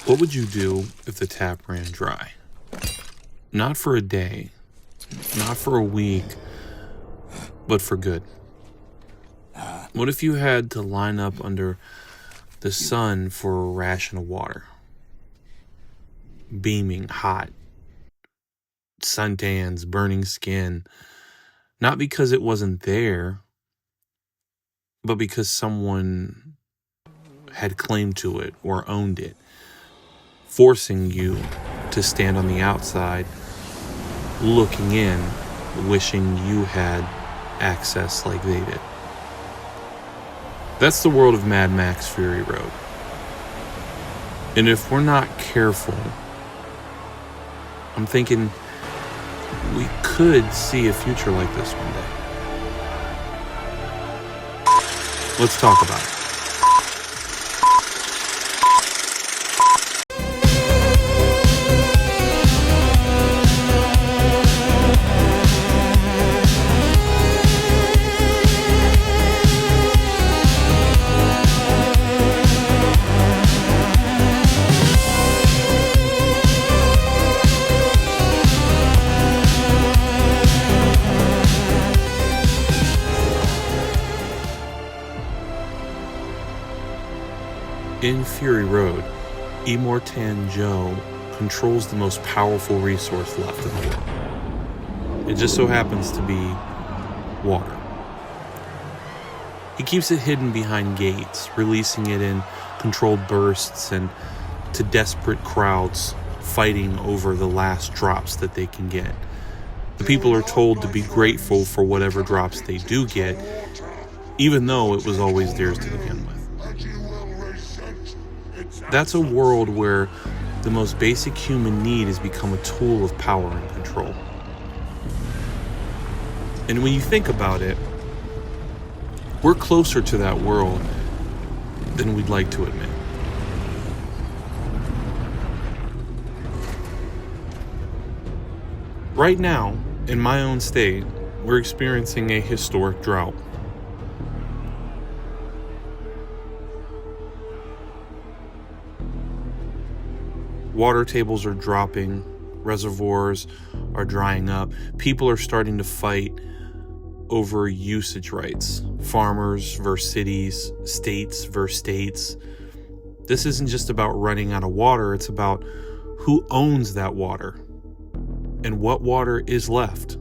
What would you do if the tap ran dry? Not for a day, not for a week, but for good. What if you had to line up under the sun for a ration of water? Beaming hot, suntans, burning skin, not because it wasn't there, but because someone had claim to it or owned it, forcing you to stand on the outside, looking in, wishing you had access like they did. That's the world of Mad Max Fury Road. And if we're not careful, I'm thinking we could see a future like this one day. Let's talk about it. In Fury Road, Immortan Joe controls the most powerful resource left in the world. It just so happens to be water. He keeps it hidden behind gates, releasing it in controlled bursts and to desperate crowds fighting over the last drops that they can get. The people are told to be grateful for whatever drops they do get, even though it was always theirs to begin with. That's a world where the most basic human need has become a tool of power and control. And when you think about it, we're closer to that world than we'd like to admit. Right now, in my own state, we're experiencing a historic drought. Water tables are dropping, reservoirs are drying up, people are starting to fight over usage rights, farmers versus cities, states versus states. This isn't just about running out of water, it's about who owns that water and what water is left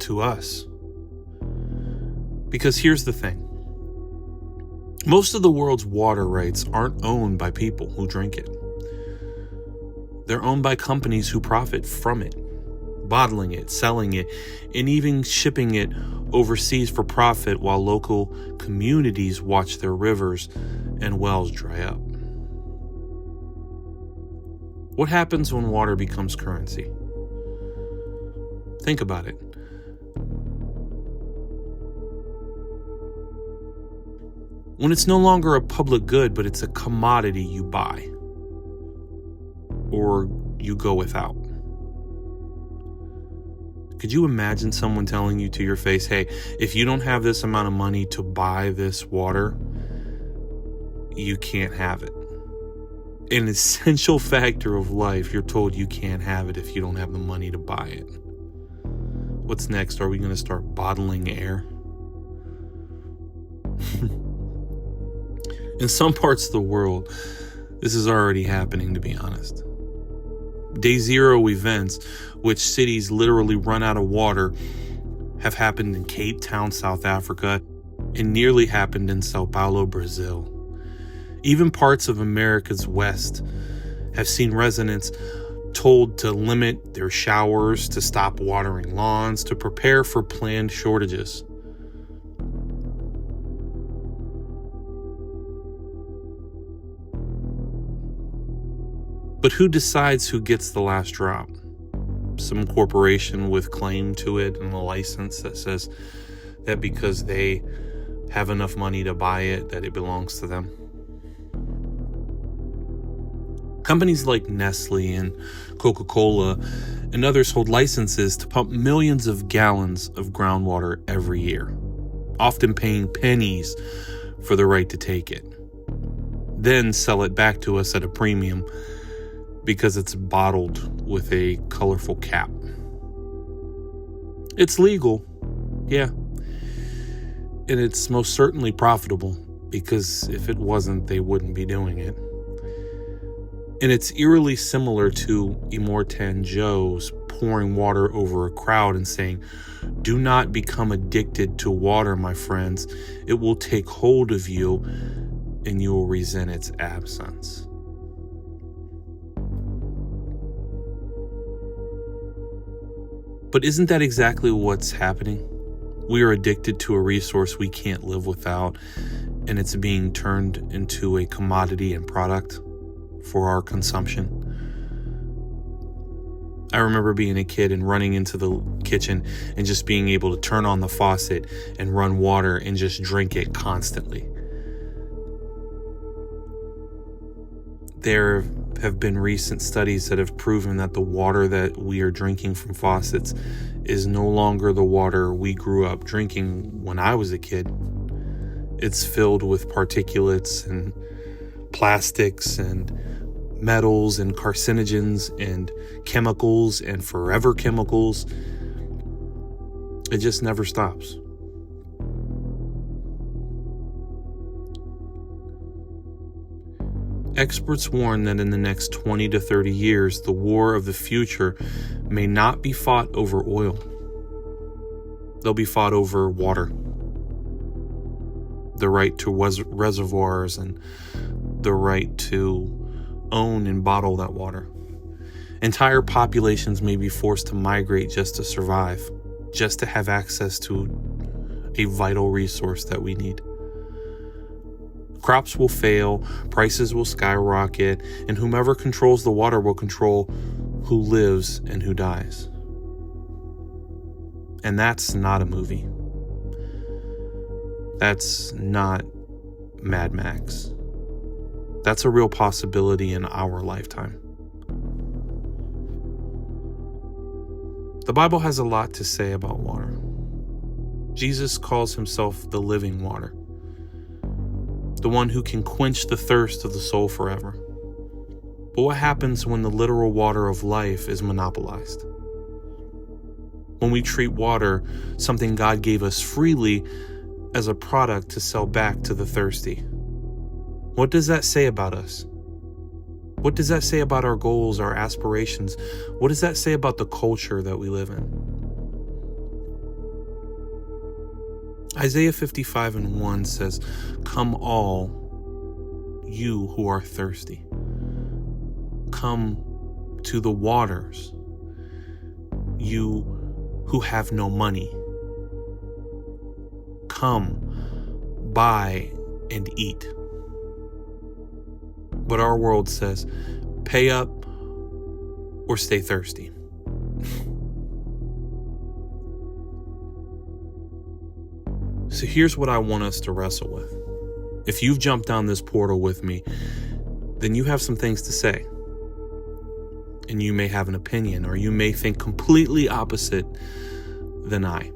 to us. Because here's the thing. Most of the world's water rights aren't owned by people who drink it. They're owned by companies who profit from it, bottling it, selling it, and even shipping it overseas for profit while local communities watch their rivers and wells dry up. What happens when water becomes currency? Think about it. When it's no longer a public good, but it's a commodity you buy or you go without. Could you imagine someone telling you to your face, hey, if you don't have this amount of money to buy this water, you can't have it. An essential factor of life, you're told you can't have it if you don't have the money to buy it. What's next? Are we going to start bottling air? In some parts of the world, this is already happening, to be honest. Day zero events, which cities literally run out of water, have happened in Cape Town, South Africa, and nearly happened in Sao Paulo, Brazil. Even parts of America's West have seen residents told to limit their showers, to stop watering lawns, to prepare for planned shortages. But who decides who gets the last drop? Some corporation with claim to it and a license that says that because they have enough money to buy it, that it belongs to them. Companies like Nestle and Coca-Cola and others hold licenses to pump millions of gallons of groundwater every year, often paying pennies for the right to take it. then sell it back to us at a premium because it's bottled with a colorful cap. It's legal, yeah, and it's most certainly profitable, because if it wasn't, they wouldn't be doing it. And it's eerily similar to Immortan Joe's pouring water over a crowd and saying, "Do not become addicted to water, my friends. It will take hold of you and you will resent its absence." But isn't that exactly what's happening? We are addicted to a resource we can't live without, and it's being turned into a commodity and product for our consumption. I remember being a kid and running into the kitchen and just being able to turn on the faucet and run water and just drink it constantly. There have been recent studies that have proven that the water that we are drinking from faucets is no longer the water we grew up drinking when I was a kid. It's filled with particulates and plastics and metals and carcinogens and chemicals and forever chemicals. It just never stops. Experts warn that in the next 20 to 30 years, the war of the future may not be fought over oil. They'll be fought over water. The right to reservoirs and the right to own and bottle that water. Entire populations may be forced to migrate just to survive, just to have access to a vital resource that we need. Crops will fail, prices will skyrocket, and whomever controls the water will control who lives and who dies. And that's not a movie. That's not Mad Max. That's a real possibility in our lifetime. The Bible has a lot to say about water. Jesus calls himself the living water, the one who can quench the thirst of the soul forever. But what happens when the literal water of life is monopolized? When we treat water, something God gave us freely, as a product to sell back to the thirsty? What does that say about us? What does that say about our goals, our aspirations? What does that say about the culture that we live in? Isaiah 55:1 says, "Come all you who are thirsty. Come to the waters, you who have no money. Come, buy and eat." But our world says, pay up or stay thirsty. So here's what I want us to wrestle with. If you've jumped down this portal with me, then you have some things to say. And you may have an opinion, or you may think completely opposite than I.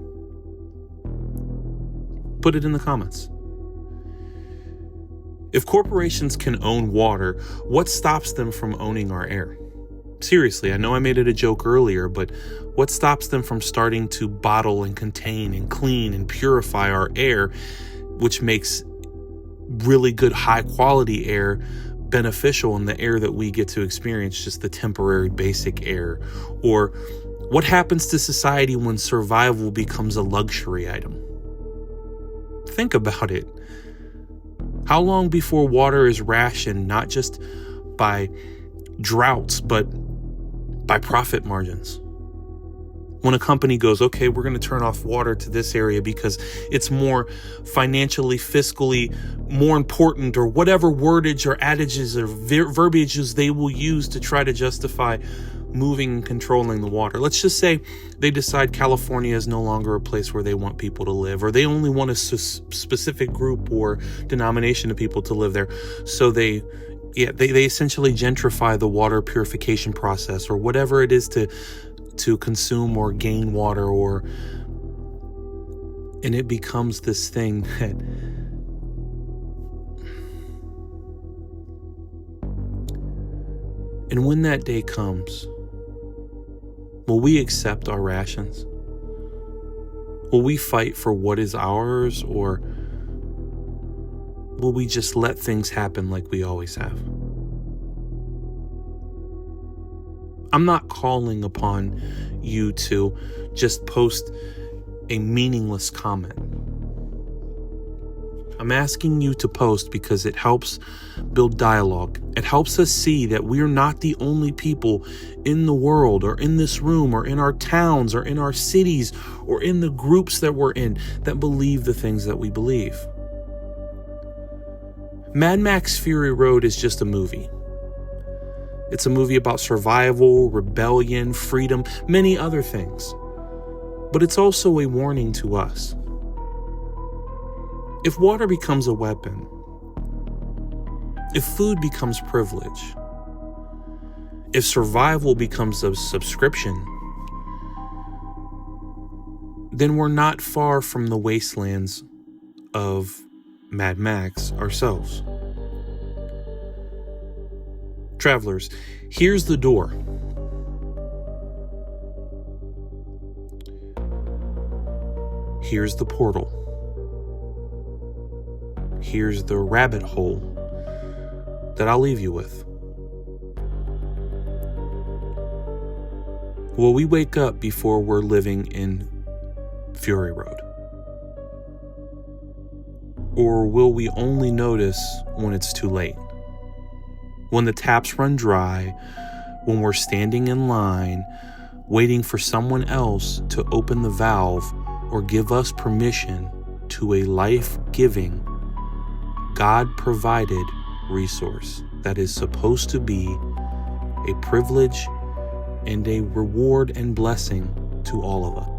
Put it in the comments. If corporations can own water, what stops them from owning our air? Seriously, I know I made it a joke earlier, but what stops them from starting to bottle and contain and clean and purify our air, which makes really good high quality air beneficial in the air that we get to experience, just the temporary basic air? Or what happens to society when survival becomes a luxury item? Think about it. How long before water is rationed, not just by droughts, but by profit margins? When a company goes, okay, we're going to turn off water to this area because it's more financially, fiscally more important, or whatever wordage or adages or verbiages they will use to try to justify moving and controlling the water. Let's just say they decide California is no longer a place where they want people to live, or they only want a specific group or denomination of people to live there. So they essentially gentrify the water purification process, or whatever it is to consume or gain water, and it becomes this thing that And when that day comes, will we accept our rations? Will we fight for what is ours, or will we just let things happen like we always have? I'm not calling upon you to just post a meaningless comment. I'm asking you to post because it helps build dialogue. It helps us see that we're not the only people in the world, or in this room, or in our towns, or in our cities, or in the groups that we're in that believe the things that we believe. Mad Max Fury Road is just a movie. It's a movie about survival, rebellion, freedom, many other things. But it's also a warning to us. If water becomes a weapon, if food becomes privilege, if survival becomes a subscription, then we're not far from the wastelands of Mad Max ourselves. Travelers, here's the door. Here's the portal. Here's the rabbit hole that I'll leave you with. Will we wake up before we're living in Fury Road? Or will we only notice when it's too late? When the taps run dry, when we're standing in line, waiting for someone else to open the valve or give us permission to a life-giving, God-provided resource that is supposed to be a privilege and a reward and blessing to all of us.